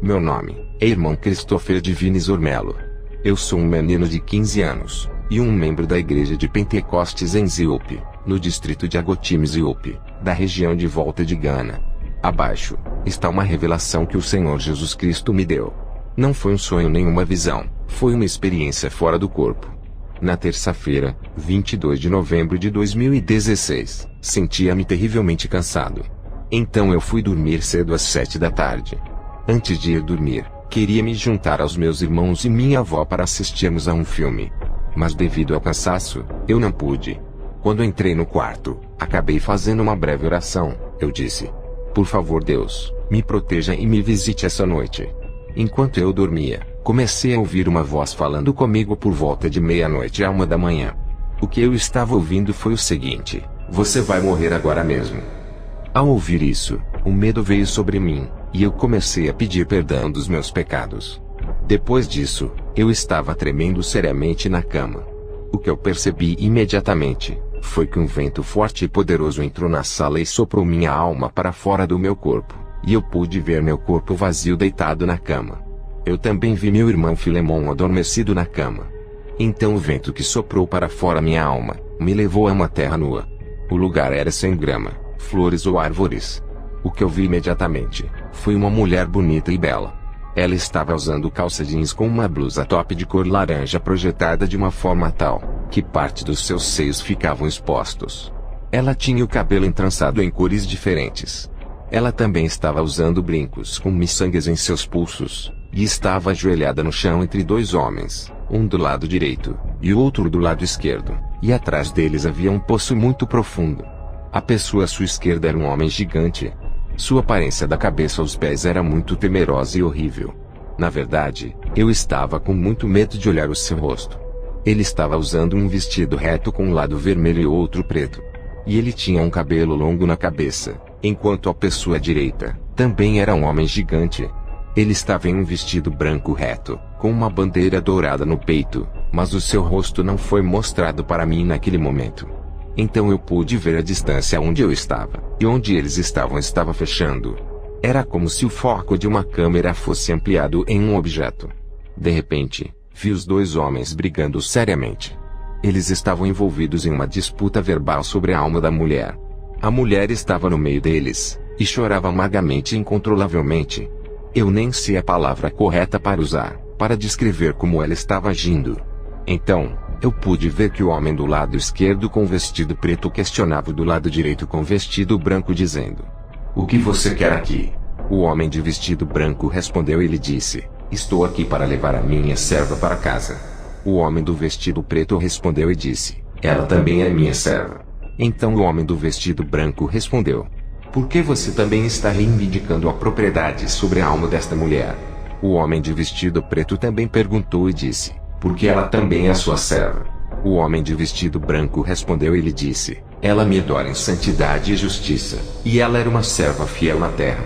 Meu nome é irmão Christopher Divines Ormelo. Eu sou um menino de 15 anos, e um membro da igreja de Pentecostes em Ziope, no distrito de Agotime Ziope, da região de Volta de Gana. Abaixo está uma revelação que o Senhor Jesus Cristo me deu. Não foi um sonho nem uma visão, foi uma experiência fora do corpo. Na terça-feira, 22 de novembro de 2016, sentia-me terrivelmente cansado. Então eu fui dormir cedo às 7 da tarde. Antes de ir dormir, queria me juntar aos meus irmãos e minha avó para assistirmos a um filme. Mas devido ao cansaço, eu não pude. Quando entrei no quarto, acabei fazendo uma breve oração. Eu disse: por favor Deus, me proteja e me visite essa noite. Enquanto eu dormia, comecei a ouvir uma voz falando comigo por volta de meia-noite à 1 da manhã. O que eu estava ouvindo foi o seguinte: você vai morrer agora mesmo. Ao ouvir isso, o medo veio sobre mim, e eu comecei a pedir perdão dos meus pecados. Depois disso, eu estava tremendo seriamente na cama. O que eu percebi imediatamente foi que um vento forte e poderoso entrou na sala e soprou minha alma para fora do meu corpo, e eu pude ver meu corpo vazio deitado na cama. Eu também vi meu irmão Filemon adormecido na cama. Então o vento que soprou para fora minha alma me levou a uma terra nua. O lugar era sem grama, flores ou árvores. O que eu vi imediatamente foi uma mulher bonita e bela. Ela estava usando calça jeans com uma blusa top de cor laranja projetada de uma forma tal que parte dos seus seios ficavam expostos. Ela tinha o cabelo entrançado em cores diferentes. Ela também estava usando brincos com miçangas em seus pulsos, e estava ajoelhada no chão entre dois homens, um do lado direito e o outro do lado esquerdo, e atrás deles havia um poço muito profundo. A pessoa à sua esquerda era um homem gigante. Sua aparência da cabeça aos pés era muito temerosa e horrível. Na verdade, eu estava com muito medo de olhar o seu rosto. Ele estava usando um vestido reto com um lado vermelho e outro preto. E ele tinha um cabelo longo na cabeça, enquanto a pessoa à direita também era um homem gigante. Ele estava em um vestido branco reto, com uma bandeira dourada no peito, mas o seu rosto não foi mostrado para mim naquele momento. Então eu pude ver a distância onde eu estava, e onde eles estavam estava fechando. Era como se o foco de uma câmera fosse ampliado em um objeto. De repente, vi os dois homens brigando seriamente. Eles estavam envolvidos em uma disputa verbal sobre a alma da mulher. A mulher estava no meio deles, e chorava amargamente e incontrolavelmente. Eu nem sei a palavra correta para usar, para descrever como ela estava agindo. Então, eu pude ver que o homem do lado esquerdo com vestido preto questionava o do lado direito com vestido branco dizendo: o que você quer aqui? O homem de vestido branco respondeu e lhe disse: estou aqui para levar a minha serva para casa. O homem do vestido preto respondeu e disse: ela também é minha serva. Então o homem do vestido branco respondeu: por que você também está reivindicando a propriedade sobre a alma desta mulher? O homem de vestido preto também perguntou e disse: porque ela também é sua serva. O homem de vestido branco respondeu e lhe disse: ela me adora em santidade e justiça, e ela era uma serva fiel na terra.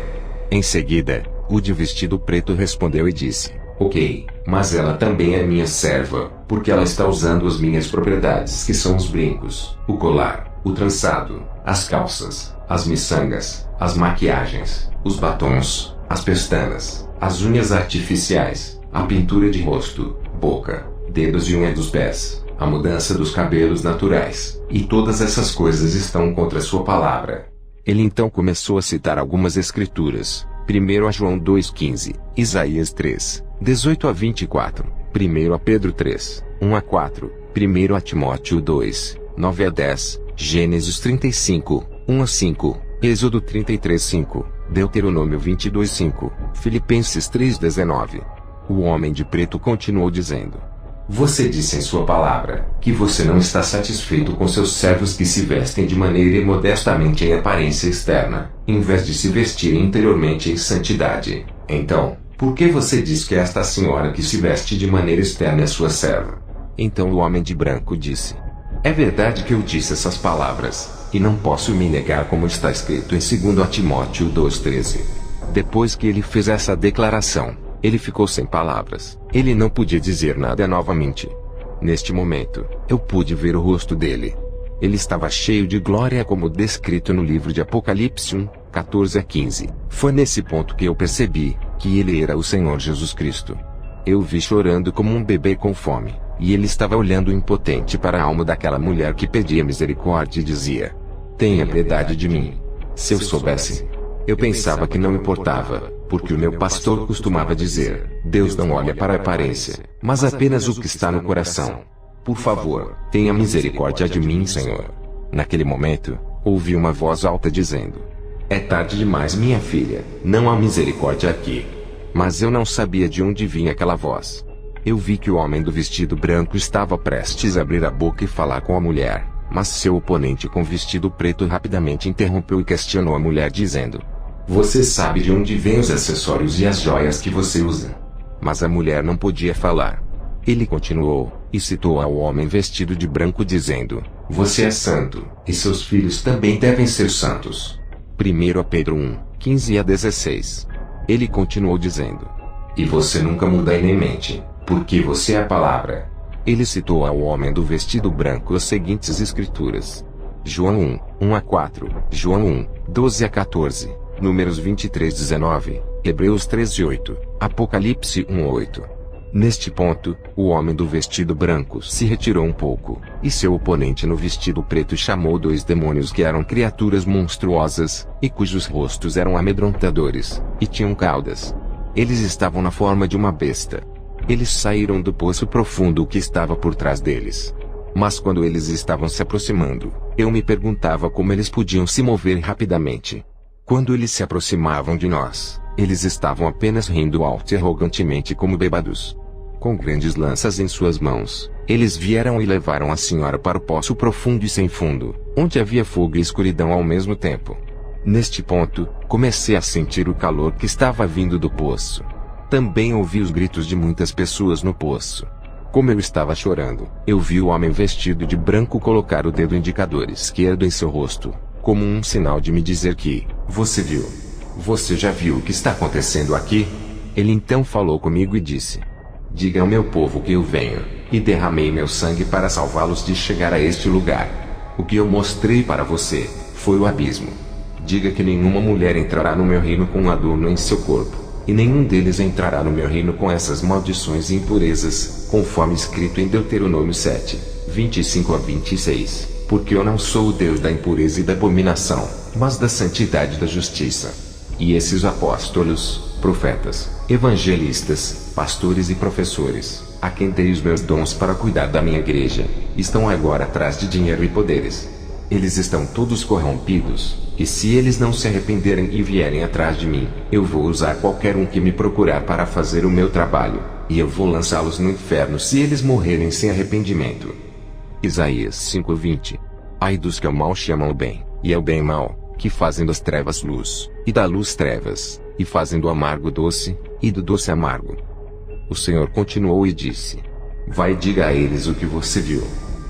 Em seguida, o de vestido preto respondeu e disse: ok, mas ela também é minha serva, porque ela está usando as minhas propriedades, que são os brincos, o colar, o trançado, as calças, as miçangas, as maquiagens, os batons, as pestanas, as unhas artificiais, a pintura de rosto, boca, dedos e unha dos pés, a mudança dos cabelos naturais, e todas essas coisas estão contra sua palavra. Ele então começou a citar algumas escrituras: 1 a João 2,15, Isaías 3, 18 a 24, 1 a Pedro 3, 1 a 4, 1 a Timóteo 2, 9 a 10, Gênesis 35, 1 a 5, Êxodo 33, 5, Deuteronômio 22, 5, Filipenses 3, 19. O homem de preto continuou dizendo: você disse em sua palavra que você não está satisfeito com seus servos que se vestem de maneira imodestamente em aparência externa, em vez de se vestirem interiormente em santidade. Então, por que você diz que esta senhora que se veste de maneira externa é sua serva? Então o homem de branco disse: é verdade que eu disse essas palavras, e não posso me negar como está escrito em 2 Timóteo 2,13. Depois que ele fez essa declaração, ele ficou sem palavras. Ele não podia dizer nada novamente. Neste momento, eu pude ver o rosto dele. Ele estava cheio de glória como descrito no livro de Apocalipse 1, 14 a 15. Foi nesse ponto que eu percebi que ele era o Senhor Jesus Cristo. Eu vi chorando como um bebê com fome, e ele estava olhando impotente para a alma daquela mulher que pedia misericórdia e dizia: tenha piedade de mim. Se eu soubesse. Eu pensava que não importava, porque o meu pastor costumava dizer: Deus não olha para a aparência, mas apenas o que está no coração. Por favor, tenha misericórdia de mim, Senhor. Naquele momento, ouvi uma voz alta dizendo: é tarde demais, minha filha, não há misericórdia aqui. Mas eu não sabia de onde vinha aquela voz. Eu vi que o homem do vestido branco estava prestes a abrir a boca e falar com a mulher, mas seu oponente com vestido preto rapidamente interrompeu e questionou a mulher dizendo: você sabe de onde vêm os acessórios e as joias que você usa? Mas a mulher não podia falar. Ele continuou, e citou ao homem vestido de branco dizendo: você é santo, e seus filhos também devem ser santos. 1 Pedro 1, 15 a 16. Ele continuou dizendo: e você nunca muda e nem mente, porque você é a palavra. Ele citou ao homem do vestido branco as seguintes escrituras: João 1, 1 a 4, João 1, 12 a 14, Números 23, 19, Hebreus 13, 8, Apocalipse 1, 8. Neste ponto, o homem do vestido branco se retirou um pouco, e seu oponente no vestido preto chamou dois demônios que eram criaturas monstruosas, e cujos rostos eram amedrontadores, e tinham caudas. Eles estavam na forma de uma besta. Eles saíram do poço profundo que estava por trás deles. Mas quando eles estavam se aproximando, eu me perguntava como eles podiam se mover rapidamente. Quando eles se aproximavam de nós, eles estavam apenas rindo alto e arrogantemente como bêbados. Com grandes lanças em suas mãos, eles vieram e levaram a senhora para o poço profundo e sem fundo, onde havia fogo e escuridão ao mesmo tempo. Neste ponto, comecei a sentir o calor que estava vindo do poço. Também ouvi os gritos de muitas pessoas no poço. Como eu estava chorando, eu vi o homem vestido de branco colocar o dedo indicador esquerdo em seu rosto, como um sinal de me dizer que: você viu? Você já viu o que está acontecendo aqui? Ele então falou comigo e disse: diga ao meu povo que eu venho, e derramei meu sangue para salvá-los de chegar a este lugar. O que eu mostrei para você foi o abismo. Diga que nenhuma mulher entrará no meu reino com um adorno em seu corpo, e nenhum deles entrará no meu reino com essas maldições e impurezas, conforme escrito em Deuteronômio 7, 25 a 26, porque eu não sou o Deus da impureza e da abominação, mas da santidade e da justiça. E esses apóstolos, profetas, evangelistas, pastores e professores, a quem dei os meus dons para cuidar da minha igreja, estão agora atrás de dinheiro e poderes. Eles estão todos corrompidos, e se eles não se arrependerem e vierem atrás de mim, eu vou usar qualquer um que me procurar para fazer o meu trabalho, e eu vou lançá-los no inferno se eles morrerem sem arrependimento. Isaías 5:20. Ai dos que ao mal chamam o bem, e ao bem mal, que fazem das trevas luz, e da luz trevas, e fazem do amargo doce, e do doce amargo. O Senhor continuou e disse: vai e diga a eles o que você viu.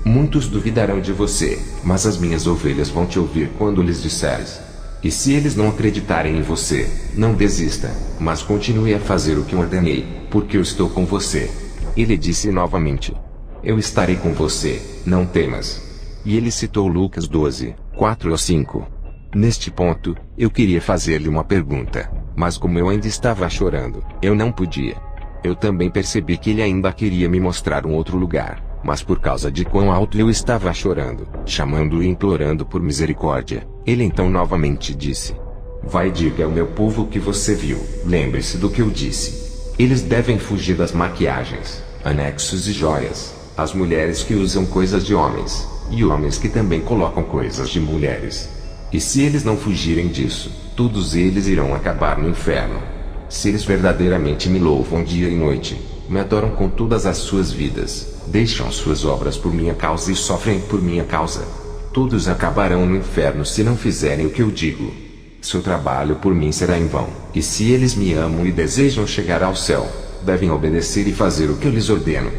Muitos duvidarão de você, mas as minhas ovelhas vão te ouvir quando lhes disseres. E se eles não acreditarem em você, não desista, mas continue a fazer o que ordenei, porque eu estou com você. Ele disse novamente: eu estarei com você, não temas. E ele citou Lucas 12, 4 a 5. Neste ponto, eu queria fazer-lhe uma pergunta, mas como eu ainda estava chorando, eu não podia. Eu também percebi que ele ainda queria me mostrar um outro lugar, mas por causa de quão alto eu estava chorando, chamando e implorando por misericórdia, ele então novamente disse: vai e diga ao meu povo o que você viu. Lembre-se do que eu disse. Eles devem fugir das maquiagens, anexos e joias, as mulheres que usam coisas de homens, e homens que também colocam coisas de mulheres. E se eles não fugirem disso, todos eles irão acabar no inferno. Se eles verdadeiramente me louvam dia e noite, me adoram com todas as suas vidas, deixam suas obras por minha causa e sofrem por minha causa, todos acabarão no inferno se não fizerem o que eu digo. Seu trabalho por mim será em vão, e se eles me amam e desejam chegar ao céu, devem obedecer e fazer o que eu lhes ordeno.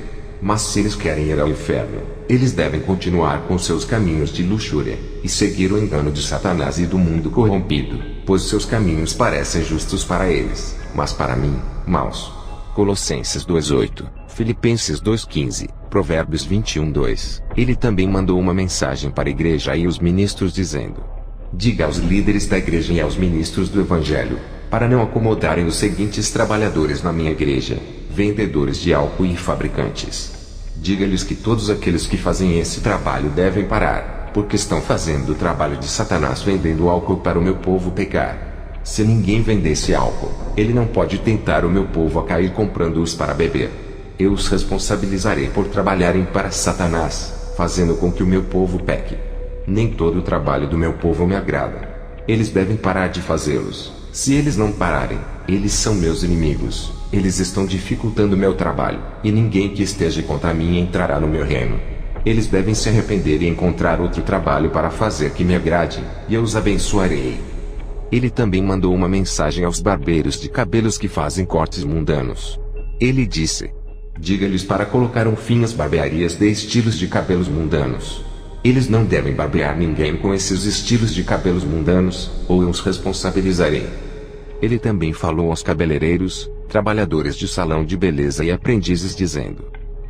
Mas se eles querem ir ao inferno, eles devem continuar com seus caminhos de luxúria, e seguir o engano de Satanás e do mundo corrompido, pois seus caminhos parecem justos para eles, mas para mim, maus. Colossenses 2:8, Filipenses 2:15, Provérbios 21:2. Ele também mandou uma mensagem para a igreja e os ministros dizendo: diga aos líderes da igreja e aos ministros do evangelho: para não acomodarem os seguintes trabalhadores na minha igreja: vendedores de álcool e fabricantes. Diga-lhes que todos aqueles que fazem esse trabalho devem parar, porque estão fazendo o trabalho de Satanás vendendo álcool para o meu povo pecar. Se ninguém vendesse álcool, ele não pode tentar o meu povo a cair comprando-os para beber. Eu os responsabilizarei por trabalharem para Satanás, fazendo com que o meu povo peque. Nem todo o trabalho do meu povo me agrada. Eles devem parar de fazê-los. Se eles não pararem, eles são meus inimigos. Eles estão dificultando meu trabalho, e ninguém que esteja contra mim entrará no meu reino. Eles devem se arrepender e encontrar outro trabalho para fazer que me agrade, e eu os abençoarei. Ele também mandou uma mensagem aos barbeiros de cabelos que fazem cortes mundanos. Ele disse: diga-lhes para colocar um fim às barbearias de estilos de cabelos mundanos. Eles não devem barbear ninguém com esses estilos de cabelos mundanos, ou eu os responsabilizarei. Ele também falou aos cabeleireiros, trabalhadores de salão de beleza e aprendizes dizendo: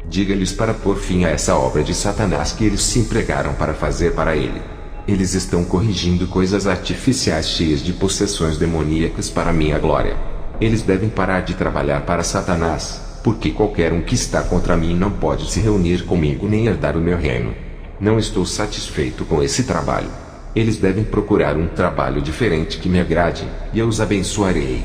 diga-lhes para pôr fim a essa obra de Satanás que eles se empregaram para fazer para ele. Eles estão corrigindo coisas artificiais cheias de possessões demoníacas para minha glória. Eles devem parar de trabalhar para Satanás, porque qualquer um que está contra mim não pode se reunir comigo nem herdar o meu reino. Não estou satisfeito com esse trabalho. Eles devem procurar um trabalho diferente que me agrade, e eu os abençoarei.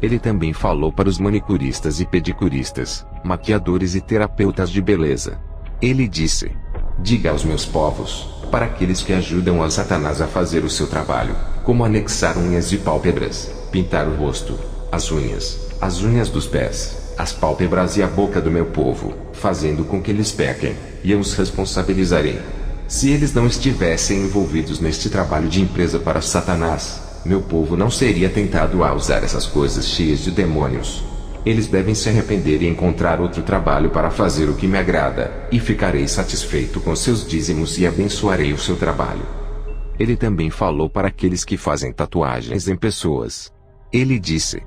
Ele também falou para os manicuristas e pedicuristas, maquiadores e terapeutas de beleza. Ele disse: diga aos meus povos, para aqueles que ajudam a Satanás a fazer o seu trabalho, como anexar unhas e pálpebras, pintar o rosto, as unhas dos pés, as pálpebras e a boca do meu povo, fazendo com que eles pequem, e eu os responsabilizarei. Se eles não estivessem envolvidos neste trabalho de empresa para Satanás, meu povo não seria tentado a usar essas coisas cheias de demônios. Eles devem se arrepender e encontrar outro trabalho para fazer o que me agrada, e ficarei satisfeito com seus dízimos e abençoarei o seu trabalho. Ele também falou para aqueles que fazem tatuagens em pessoas. Ele disse: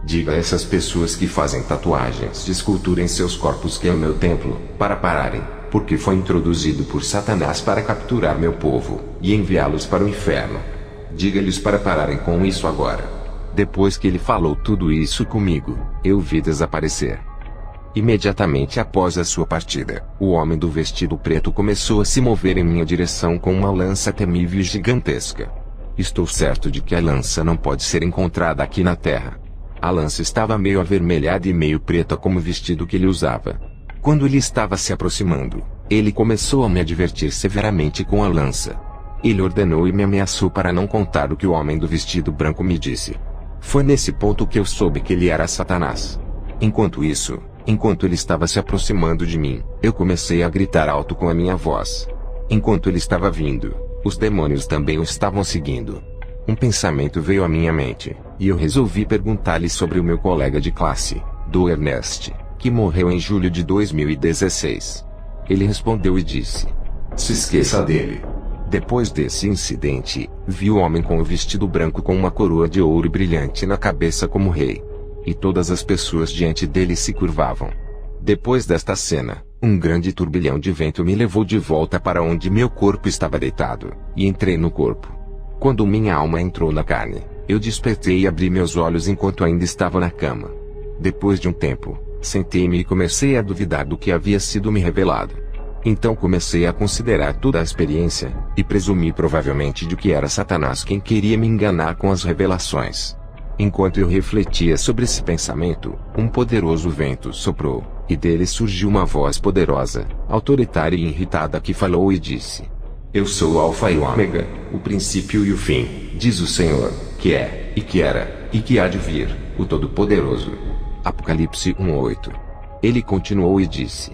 diga a essas pessoas que fazem tatuagens de escultura em seus corpos que é o meu templo, para pararem, porque foi introduzido por Satanás para capturar meu povo, e enviá-los para o inferno. Diga-lhes para pararem com isso agora. Depois que ele falou tudo isso comigo, eu vi desaparecer. Imediatamente após a sua partida, o homem do vestido preto começou a se mover em minha direção com uma lança temível e gigantesca. Estou certo de que a lança não pode ser encontrada aqui na terra. A lança estava meio avermelhada e meio preta como o vestido que ele usava. Quando ele estava se aproximando, ele começou a me advertir severamente com a lança. Ele ordenou e me ameaçou para não contar o que o homem do vestido branco me disse. Foi nesse ponto que eu soube que ele era Satanás. Enquanto ele estava se aproximando de mim, eu comecei a gritar alto com a minha voz. Enquanto ele estava vindo, os demônios também o estavam seguindo. Um pensamento veio à minha mente, e eu resolvi perguntar-lhe sobre o meu colega de classe, do Ernest, que morreu em julho de 2016. Ele respondeu e disse: se esqueça dele. Depois desse incidente, vi o homem com o vestido branco com uma coroa de ouro brilhante na cabeça como rei. E todas as pessoas diante dele se curvavam. Depois desta cena, um grande turbilhão de vento me levou de volta para onde meu corpo estava deitado, e entrei no corpo. Quando minha alma entrou na carne, eu despertei e abri meus olhos enquanto ainda estava na cama. Depois de um tempo, sentei-me e comecei a duvidar do que havia sido me revelado. Então comecei a considerar toda a experiência, e presumi provavelmente de que era Satanás quem queria me enganar com as revelações. Enquanto eu refletia sobre esse pensamento, um poderoso vento soprou, e dele surgiu uma voz poderosa, autoritária e irritada que falou e disse: eu sou o Alfa e o Ômega, o princípio e o fim, diz o Senhor, que é, e que era, e que há de vir, o Todo-Poderoso. Apocalipse 1:8. Ele continuou e disse: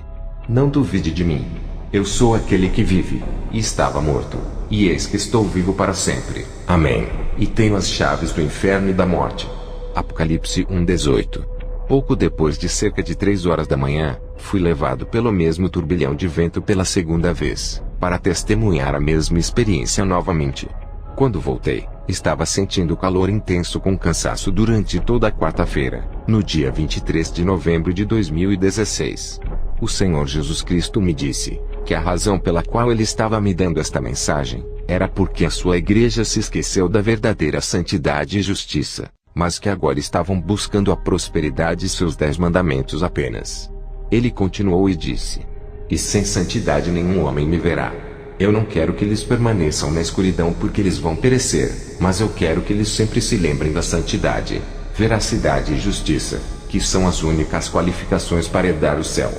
não duvide de mim. Eu sou aquele que vive, e estava morto, e eis que estou vivo para sempre. Amém. E tenho as chaves do inferno e da morte. Apocalipse 1:18. Pouco depois de cerca de 3 horas da manhã, fui levado pelo mesmo turbilhão de vento pela segunda vez, para testemunhar a mesma experiência novamente. Quando voltei, estava sentindo calor intenso com cansaço durante toda a quarta-feira, no dia 23 de novembro de 2016. O Senhor Jesus Cristo me disse que a razão pela qual ele estava me dando esta mensagem era porque a sua igreja se esqueceu da verdadeira santidade e justiça, mas que agora estavam buscando a prosperidade e seus 10 mandamentos apenas. Ele continuou e disse: E sem santidade nenhum homem me verá. Eu não quero que eles permaneçam na escuridão porque eles vão perecer, mas eu quero que eles sempre se lembrem da santidade, veracidade e justiça, que são as únicas qualificações para herdar o céu.